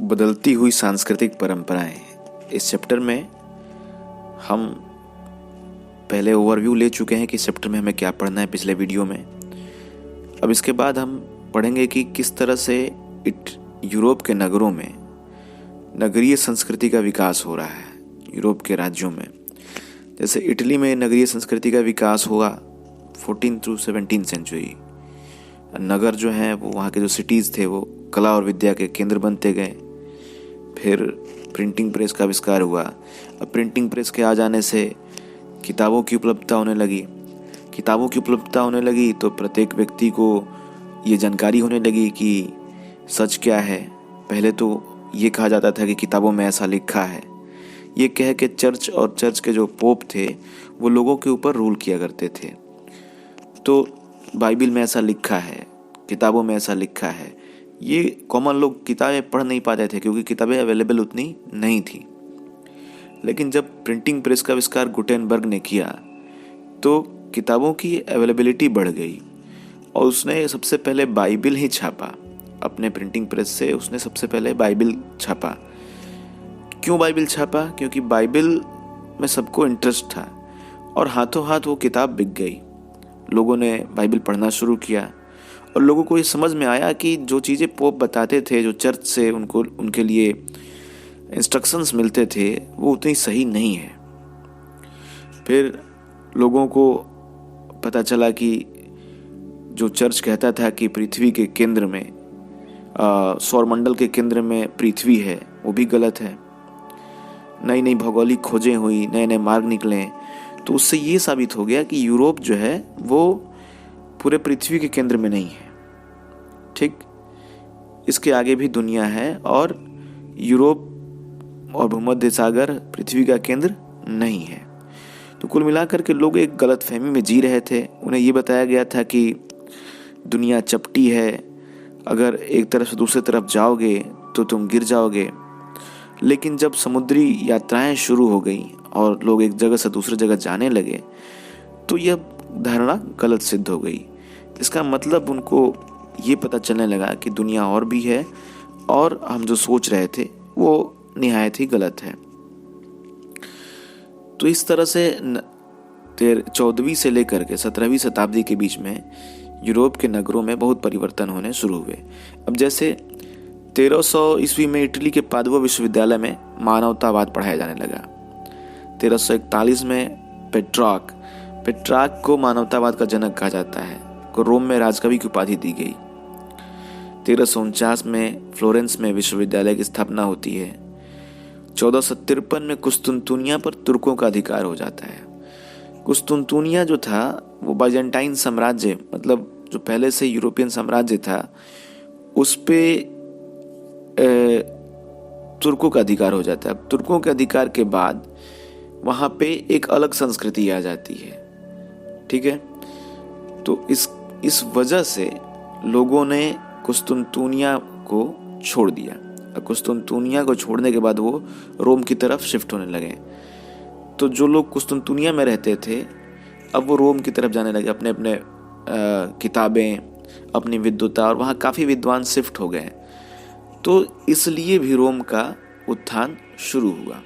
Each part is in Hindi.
बदलती हुई सांस्कृतिक परंपराएं। इस चैप्टर में हम पहले ओवरव्यू ले चुके हैं कि इस चैप्टर में हमें क्या पढ़ना है पिछले वीडियो में। अब इसके बाद हम पढ़ेंगे कि किस तरह से यूरोप के नगरों में नगरीय संस्कृति का विकास हो रहा है। यूरोप के राज्यों में जैसे इटली में नगरीय संस्कृति का विकास हुआ 14 to 17 सेंचुरी। नगर जो हैं वो वहाँ के जो सिटीज़ थे वो कला और विद्या के केंद्र बनते गए। फिर प्रिंटिंग प्रेस का आविष्कार हुआ। अब प्रिंटिंग प्रेस के आ जाने से किताबों की उपलब्धता होने लगी तो प्रत्येक व्यक्ति को ये जानकारी होने लगी कि सच क्या है। पहले तो ये कहा जाता था कि किताबों में ऐसा लिखा है, ये कह के चर्च के जो पोप थे वो लोगों के ऊपर रूल किया करते थे। तो बाइबल में ऐसा लिखा है, किताबों में ऐसा लिखा है, ये कॉमन लोग किताबें पढ़ नहीं पाते थे क्योंकि किताबें अवेलेबल उतनी नहीं थी। लेकिन जब प्रिंटिंग प्रेस का आविष्कार गुटेनबर्ग ने किया तो किताबों की अवेलेबिलिटी बढ़ गई और उसने सबसे पहले बाइबल ही छापा। अपने प्रिंटिंग प्रेस से उसने सबसे पहले बाइबल छापा। क्यों बाइबल छापा? क्योंकि बाइबल में सबको इंटरेस्ट था और हाथों हाथ वो किताब बिक गई। लोगों ने बाइबल पढ़ना शुरू किया और लोगों को ये समझ में आया कि जो चीज़ें पोप बताते थे, जो चर्च से उनके लिए इंस्ट्रक्शंस मिलते थे, वो उतनी सही नहीं है। फिर लोगों को पता चला कि जो चर्च कहता था कि पृथ्वी के केंद्र में सौरमंडल के केंद्र में पृथ्वी है, वो भी गलत है। नई नई भौगोलिक खोजें हुई, नए नए मार्ग निकले, तो उससे ये साबित हो गया कि यूरोप जो है वो पूरे पृथ्वी के केंद्र में नहीं है। ठीक, इसके आगे भी दुनिया है और यूरोप और भूमध्य सागर पृथ्वी का केंद्र नहीं है। तो कुल मिलाकर के लोग एक गलत फहमी में जी रहे थे। उन्हें ये बताया गया था कि दुनिया चपटी है, अगर एक तरफ से दूसरी तरफ जाओगे तो तुम गिर जाओगे। लेकिन जब समुद्री यात्राएं शुरू हो गई और लोग एक जगह से दूसरी जगह जाने लगे तो यह धारणा गलत सिद्ध हो गई। इसका मतलब उनको ये पता चलने लगा कि दुनिया और भी है और हम जो सोच रहे थे वो निहायत ही गलत है। तो इस तरह से 14वीं से लेकर के 17वीं शताब्दी के बीच में यूरोप के नगरों में बहुत परिवर्तन होने शुरू हुए। अब जैसे 1300 ईस्वी में इटली के पादुआ विश्वविद्यालय में मानवतावाद पढ़ाया जाने लगा। 1341 में पेट्रार्क को मानवतावाद का जनक कहा जाता है, को रोम में राजकवि की उपाधि दी गई। 1349 में फ्लोरेंस में विश्वविद्यालय की स्थापना होती है। 1453 में कुस्तुनतुनिया पर तुर्कों का अधिकार हो जाता है। कुस्तुनतुनिया जो था वो बाइजेंटाइन साम्राज्य, मतलब जो पहले से यूरोपियन साम्राज्य था, उस पे तुर्कों का अधिकार हो जाता है। अब तुर्कों के अधिकार के बाद वहाँ पे एक अलग संस्कृति आ जाती है। ठीक है, तो इस वजह से लोगों ने कुस्तुनतुनिया को छोड़ दिया। कुस्तुनतुनिया को छोड़ने के बाद वो रोम की तरफ शिफ्ट होने लगे। तो जो लोग कुस्तुनतुनिया में रहते थे अब वो रोम की तरफ जाने लगे, अपने अपने किताबें, अपनी विद्वता, और वहाँ काफ़ी विद्वान शिफ्ट हो गए। तो इसलिए भी रोम का उत्थान शुरू हुआ।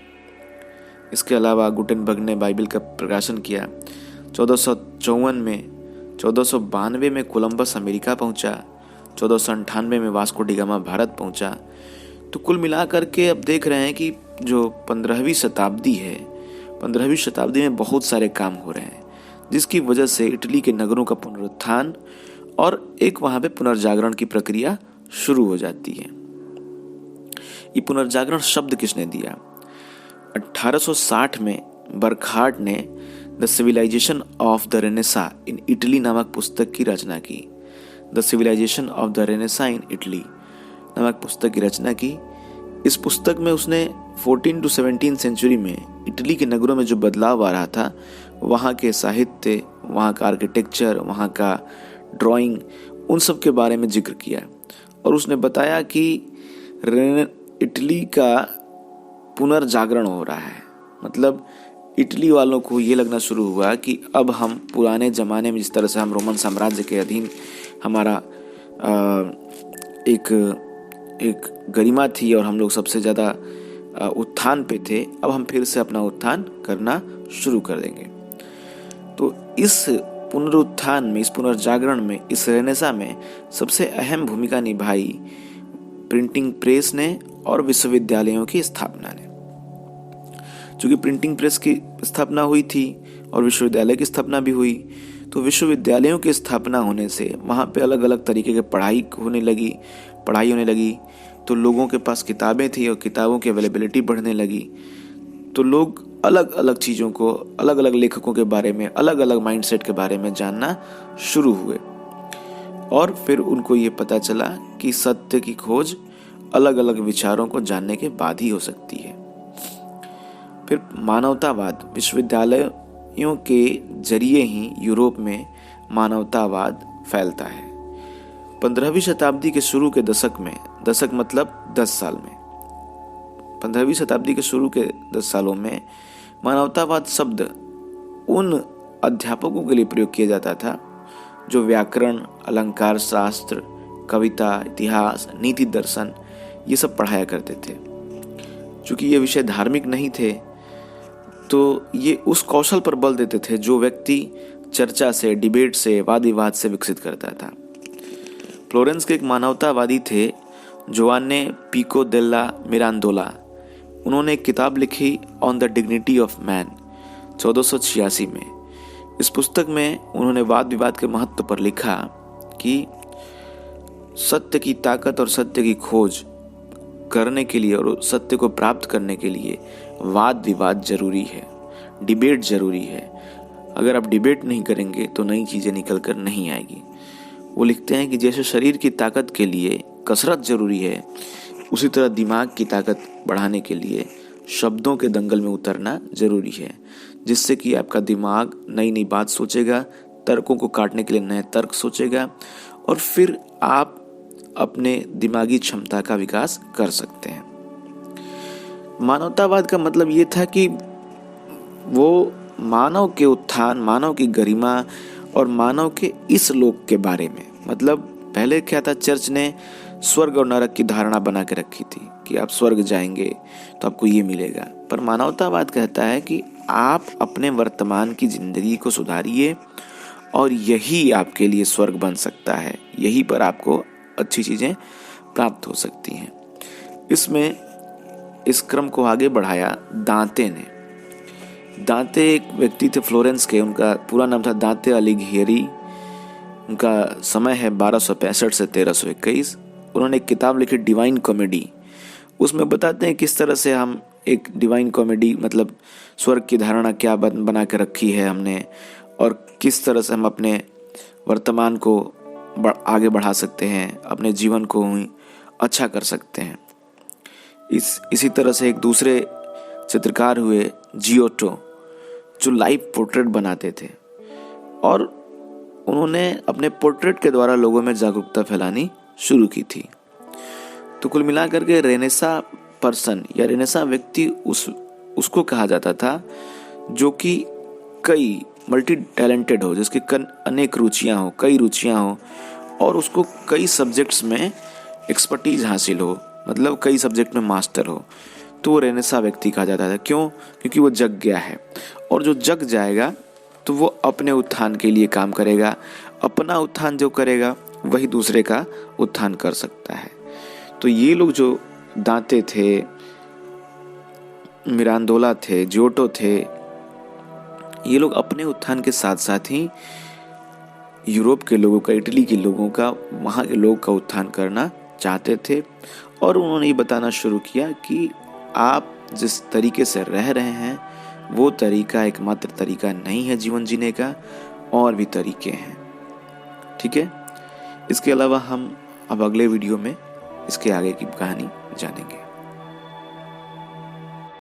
इसके अलावा गुटेनबर्ग ने बाइबल का प्रकाशन किया। 1454 में 1492 में कोलंबस अमेरिका पहुंचा। 1498 में वास्को डी गामा भारत पहुंचा। तो कुल मिलाकर के अब देख रहे हैं कि जो 15वीं शताब्दी है, 15वीं शताब्दी में बहुत सारे काम हो रहे हैं, जिसकी वजह से इटली के नगरों का पुनरुत्थान और एक वहाँ पे पुनर्जागरण की प्रक्रिया शुरू हो जाती है। ये पुनर्जागरण शब्द किसने दिया? 1860 में बर्कहार्ट ने the civilisation of the Renaissance in Italy नामक पुस्तक की रचना की। The civilisation of the Renaissance in Italy नामक पुस्तक की रचना की। इस पुस्तक में उसने 14 to 17 सेंचुरी में इटली के नगरों में जो बदलाव आ रहा था, वहाँ के साहित्य, वहाँ का आर्किटेक्चर, वहाँ का ड्राइंग, उन सब के बारे में जिक्र किया। और उसने बताया कि इटली का पुनर्जागरण हो रहा है। मतलब इटली वालों को ये लगना शुरू हुआ कि अब हम पुराने ज़माने में जिस तरह से हम रोमन साम्राज्य के अधीन हमारा एक एक गरिमा थी और हम लोग सबसे ज़्यादा उत्थान पे थे, अब हम फिर से अपना उत्थान करना शुरू कर देंगे। तो इस पुनरुत्थान में, इस पुनर्जागरण में, इस रेनेसा में सबसे अहम भूमिका निभाई प्रिंटिंग प्रेस ने और विश्वविद्यालयों की स्थापना ने। चूंकि प्रिंटिंग प्रेस की स्थापना हुई थी और विश्वविद्यालय की स्थापना भी हुई, तो विश्वविद्यालयों की स्थापना होने से वहाँ पे अलग अलग तरीके की पढ़ाई होने लगी। तो लोगों के पास किताबें थी और किताबों की अवेलेबिलिटी बढ़ने लगी। तो लोग अलग अलग चीज़ों को, अलग अलग लेखकों के बारे में, अलग अलग माइंडसेट के बारे में जानना शुरू हुए और फिर उनको ये पता चला कि सत्य की खोज अलग अलग विचारों को जानने के बाद ही हो सकती है। फिर मानवतावाद, विश्वविद्यालयों के जरिए ही यूरोप में मानवतावाद फैलता है। 15वीं शताब्दी के शुरू के दशक मतलब 10 साल में, 15वीं शताब्दी के शुरू के 10 सालों में मानवतावाद शब्द उन अध्यापकों के लिए प्रयोग किया जाता था जो व्याकरण, अलंकार शास्त्र, कविता, इतिहास, नीति दर्शन ये सब पढ़ाया करते थे। चूँकि ये विषय धार्मिक नहीं थे, तो ये उस कौशल पर बल देते थे जो व्यक्ति चर्चा से, डिबेट से, वाद विवाद से विकसित करता था। फ्लोरेंस के एक मानवतावादी थे जोआने पिको डेल्ला मिरांडोला। उन्होंने एक किताब लिखी on the dignity of man 1486 में। इस पुस्तक में उन्होंने वाद विवाद के महत्व पर लिखा कि सत्य की ताकत और सत्य की खोज करने के लिए और सत्य को प्राप्त करने के लिए वाद विवाद जरूरी है, डिबेट जरूरी है। अगर आप डिबेट नहीं करेंगे तो नई चीज़ें निकल कर नहीं आएगी। वो लिखते हैं कि जैसे शरीर की ताकत के लिए कसरत जरूरी है, उसी तरह दिमाग की ताकत बढ़ाने के लिए शब्दों के दंगल में उतरना जरूरी है, जिससे कि आपका दिमाग नई नई बात सोचेगा, तर्कों को काटने के लिए नए तर्क सोचेगा और फिर आप अपने दिमागी क्षमता का विकास कर सकते हैं। मानवतावाद का मतलब ये था कि वो मानव के उत्थान, मानव की गरिमा और मानव के इस लोक के बारे में, मतलब पहले क्या था, चर्च ने स्वर्ग और नरक की धारणा बना के रखी थी कि आप स्वर्ग जाएंगे तो आपको ये मिलेगा। पर मानवतावाद कहता है कि आप अपने वर्तमान की जिंदगी को सुधारिए और यही आपके लिए स्वर्ग बन सकता है, यही पर आपको अच्छी चीज़ें प्राप्त हो सकती हैं। इसमें इस क्रम को आगे बढ़ाया दांते ने। दांते एक व्यक्ति थे फ्लोरेंस के, उनका पूरा नाम था दांते अलिघियरी। उनका समय है 1265 से 1321। उन्होंने एक किताब लिखी डिवाइन कॉमेडी। उसमें बताते हैं किस तरह से हम एक डिवाइन कॉमेडी, मतलब स्वर्ग की धारणा क्या बना के रखी है हमने और किस तरह से हम अपने वर्तमान को आगे बढ़ा सकते हैं, अपने जीवन को अच्छा कर सकते हैं। इसी तरह से एक दूसरे चित्रकार हुए जियोटो, जो लाइव पोर्ट्रेट बनाते थे और उन्होंने अपने पोर्ट्रेट के द्वारा लोगों में जागरूकता फैलानी शुरू की थी। तो कुल मिलाकर के रेनेसा पर्सन या रेनेसा व्यक्ति उसको कहा जाता था जो कि कई मल्टी टैलेंटेड हो, जिसकी अनेक रुचियां हो, कई रुचियां हो और उसको कई सब्जेक्ट्स में एक्सपर्टीज हासिल हो, मतलब कई सब्जेक्ट में मास्टर हो, तो वो रेनेसा व्यक्ति कहा जाता था। क्यों? क्योंकि वो जग गया है और जो जग जाएगा तो वो अपने उत्थान के लिए काम करेगा। अपना उत्थान जो करेगा वही दूसरे का उत्थान कर सकता है। तो ये लोग जो दांते थे, मिरांडोला थे, जियोटो थे, ये लोग अपने उत्थान के साथ साथ ही यूरोप के लोगों का, इटली के लोगों का, वहाँ के लोग का उत्थान करना चाहते थे। और उन्होंने ये बताना शुरू किया कि आप जिस तरीके से रह रहे हैं वो तरीका एकमात्र तरीका नहीं है जीवन जीने का, और भी तरीके हैं। ठीक है, इसके अलावा हम अब अगले वीडियो में इसके आगे की कहानी जानेंगे।